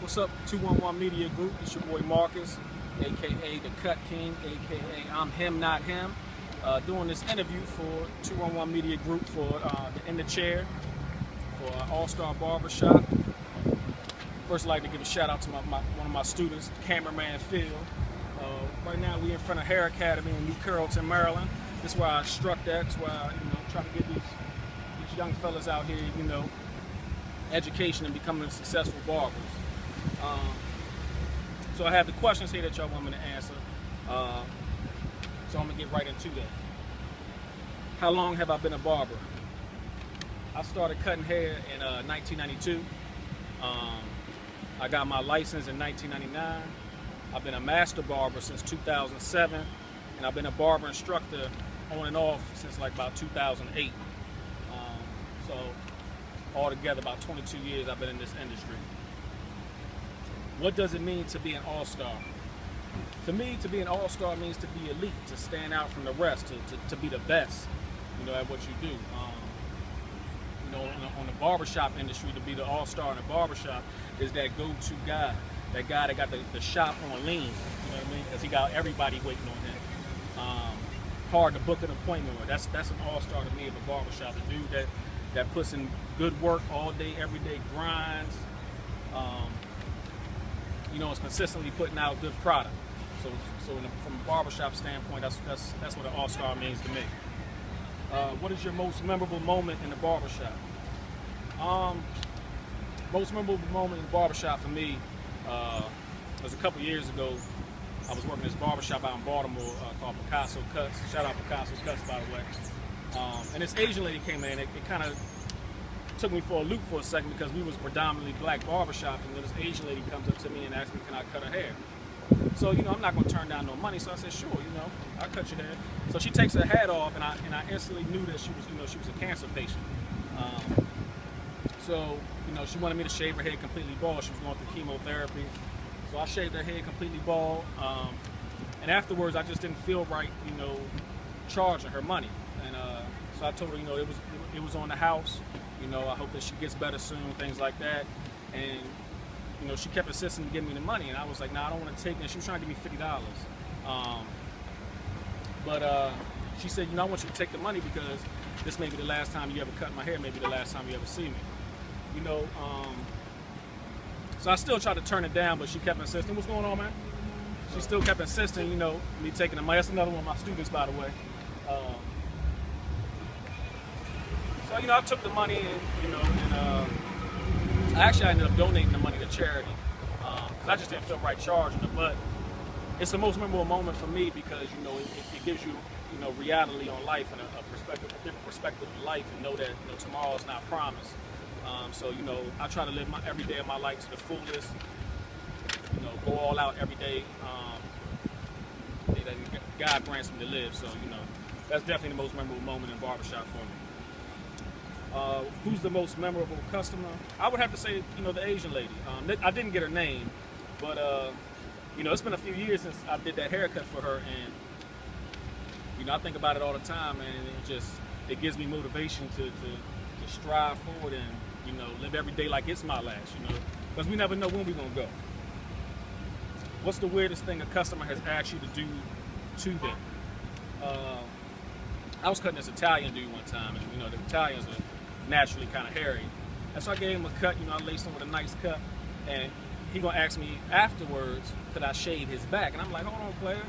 What's up, 211 Media Group? It's your boy Marcus, aka the Cut King, aka I'm Him Not Him. Doing this interview for 211 Media Group for the In the Chair for All-Star Barbershop. First, I'd like to give a shout out to one of my students, cameraman Phil. Right now, we're in front of Hair Academy in New Carrollton, Maryland. This is where I struck that. That's where I, try to get these young fellas out here, education and becoming successful barbers. So I have the questions here that y'all want me to answer. So I'm gonna get right into that. How long have I been a barber? I started cutting hair in 1992. I got my license in 1999. I've been a master barber since 2007, and I've been a barber instructor on and off since like about 2008. So altogether about 22 years I've been in this industry. What does it mean to be an all-star? To me, to be an all-star means to be elite, to stand out from the rest, to be the best, at what you do. On the barbershop industry, to be the all-star in the barbershop is that go-to guy, that guy that got the shop on lean, you know what I mean? Because he got everybody waiting on him. Hard to book an appointment with. That's an all-star to me of a barbershop, a dude that puts in good work all day, every day, grinds, is consistently putting out good product. So from a barbershop standpoint, that's what an all-star means to me. What is your most memorable moment in the barbershop? Most memorable moment in the barbershop for me was a couple years ago. I was working at this barbershop out in Baltimore called Picasso Cuts. Shout out Picasso Cuts, by the way. And this Asian lady came in. It kind of took me for a loop for a second because we was predominantly black barbershop, and then this Asian lady comes up to me and asks me, can I cut her hair? So, I'm not going to turn down no money. So I said, sure, I'll cut your hair. So she takes her hat off, and I instantly knew that she was, she was a cancer patient. So, she wanted me to shave her head completely bald. She was going through chemotherapy. So I shaved her head completely bald. And afterwards, I just didn't feel right, charging her money. And so I told her, it was on the house. I hope that she gets better soon, things like that. And she kept insisting to give me the money, and I was like, nah, I don't want to take it. She was trying to give me $50. But she said, I want you to take the money because this may be the last time you ever cut my hair, maybe the last time you ever see me. So I still tried to turn it down, but she kept insisting. What's going on, man? She still kept insisting, me taking the money. That's another one of my students, by the way. So, I took the money and, I ended up donating the money to charity because I just didn't feel right charging it. But it's the most memorable moment for me because, it gives you, reality on life and a different perspective of life, and know that, tomorrow is not promised. So, I try to live every day of my life to the fullest, go all out every day that God grants me to live. So, that's definitely the most memorable moment in barbershop for me. Who's the most memorable customer? I would have to say, the Asian lady. I didn't get her name, but, it's been a few years since I did that haircut for her, and, I think about it all the time, and it gives me motivation to strive forward and, live every day like it's my last, because we never know when we're going to go. What's the weirdest thing a customer has asked you to do to them? I was cutting this Italian dude one time, and, the Italians are naturally kind of hairy. And so I gave him a cut, I laced him with a nice cut, and he gonna ask me afterwards, could I shave his back? And I'm like, hold on, player,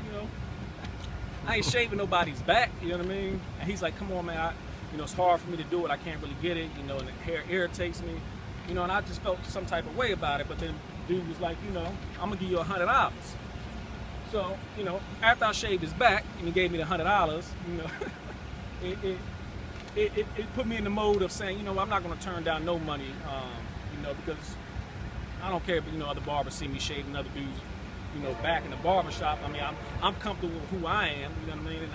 I ain't shaving nobody's back, you know what I mean? And he's like, come on, man, it's hard for me to do it, I can't really get it, and the hair irritates me, and I just felt some type of way about it, but then dude was like, I'm gonna give you $100. So, after I shaved his back, and he gave me the $100, it put me in the mode of saying, I'm not going to turn down no money, because I don't care if, other barbers see me shaving other dudes, back in the barbershop. I mean, I'm comfortable with who I am, you know what I mean? And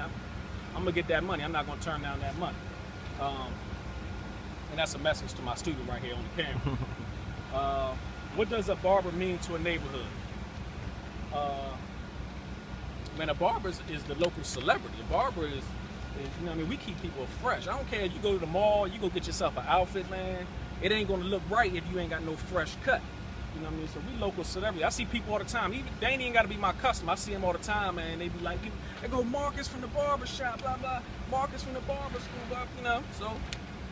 I'm going to get that money. I'm not going to turn down that money. And that's a message to my student right here on the camera. What does a barber mean to a neighborhood? Man, a barber is the local celebrity. A barber is we keep people fresh. I don't care if you go to the mall, you go get yourself an outfit, man. It ain't gonna look right if you ain't got no fresh cut. You know what I mean? So we local celebrity. I see people all the time. Even they ain't even got to be my customer. I see them all the time, man. They be like, they go, Marcus from the barbershop, blah blah. Marcus from the barber school, blah. You know, so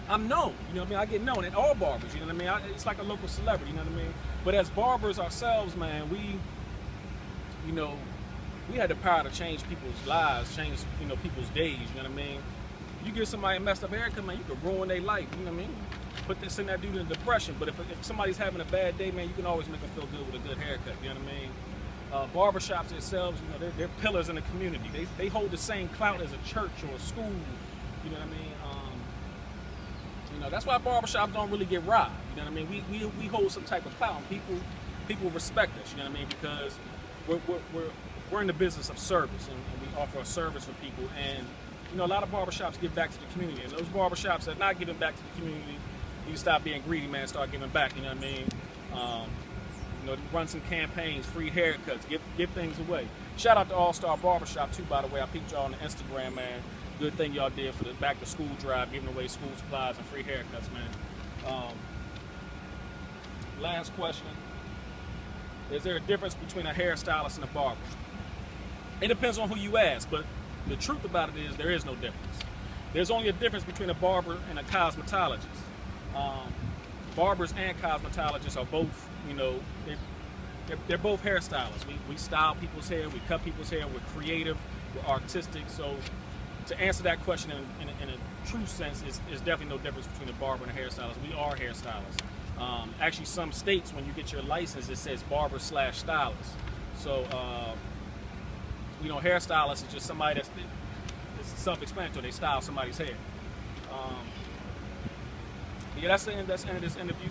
I'm known. You know what I mean? I get known at all barbers. You know what I mean? It's like a local celebrity. You know what I mean? But as barbers ourselves, man, we had the power to change people's lives, change people's days. You know what I mean? You give somebody a messed up haircut, man, you can ruin their life. You know what I mean? Send that dude in depression. But if somebody's having a bad day, man, you can always make them feel good with a good haircut. You know what I mean? Barbershops themselves, they're pillars in the community. They hold the same clout as a church or a school. You know what I mean? That's why barbershops don't really get robbed. You know what I mean? We hold some type of clout, and people respect us. You know what I mean? Because we're in the business of service, and we offer a service for people. And a lot of barbershops give back to the community, and those barbershops that are not giving back to the community, you stop being greedy, man. Start giving back. You know what I mean? Run some campaigns, free haircuts, give things away. Shout out to All Star Barbershop too, by the way. I peeped y'all on the Instagram, man. Good thing y'all did for the back to school drive, giving away school supplies and free haircuts, man. Last question: is there a difference between a hairstylist and a barber? It depends on who you ask, but the truth about it is there is no difference. There's only a difference between a barber and a cosmetologist. Barbers and cosmetologists are both, they're both hairstylists. We style people's hair, we cut people's hair, we're creative, we're artistic. So to answer that question in a true sense, is definitely no difference between a barber and a hairstylist. We are hairstylists. Actually, some states, when you get your license, it says barber/stylist. So, hairstylist is just somebody it's self-explanatory. They style somebody's hair. Yeah, that's the end of this interview.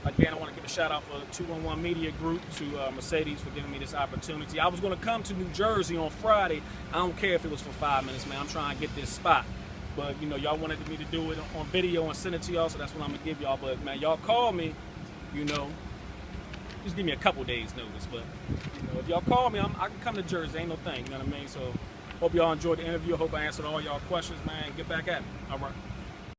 Again, I want to give a shout out for 211 Media Group, to Mercedes for giving me this opportunity. I was going to come to New Jersey on Friday. I don't care if it was for 5 minutes, man. I'm trying to get this spot. But, y'all wanted me to do it on video and send it to y'all, so that's what I'm going to give y'all. But, man, y'all call me, just give me a couple days notice. But, if y'all call me, I can come to Jersey. Ain't no thing, you know what I mean? So, hope y'all enjoyed the interview. Hope I answered all y'all questions, man. Get back at me. All right.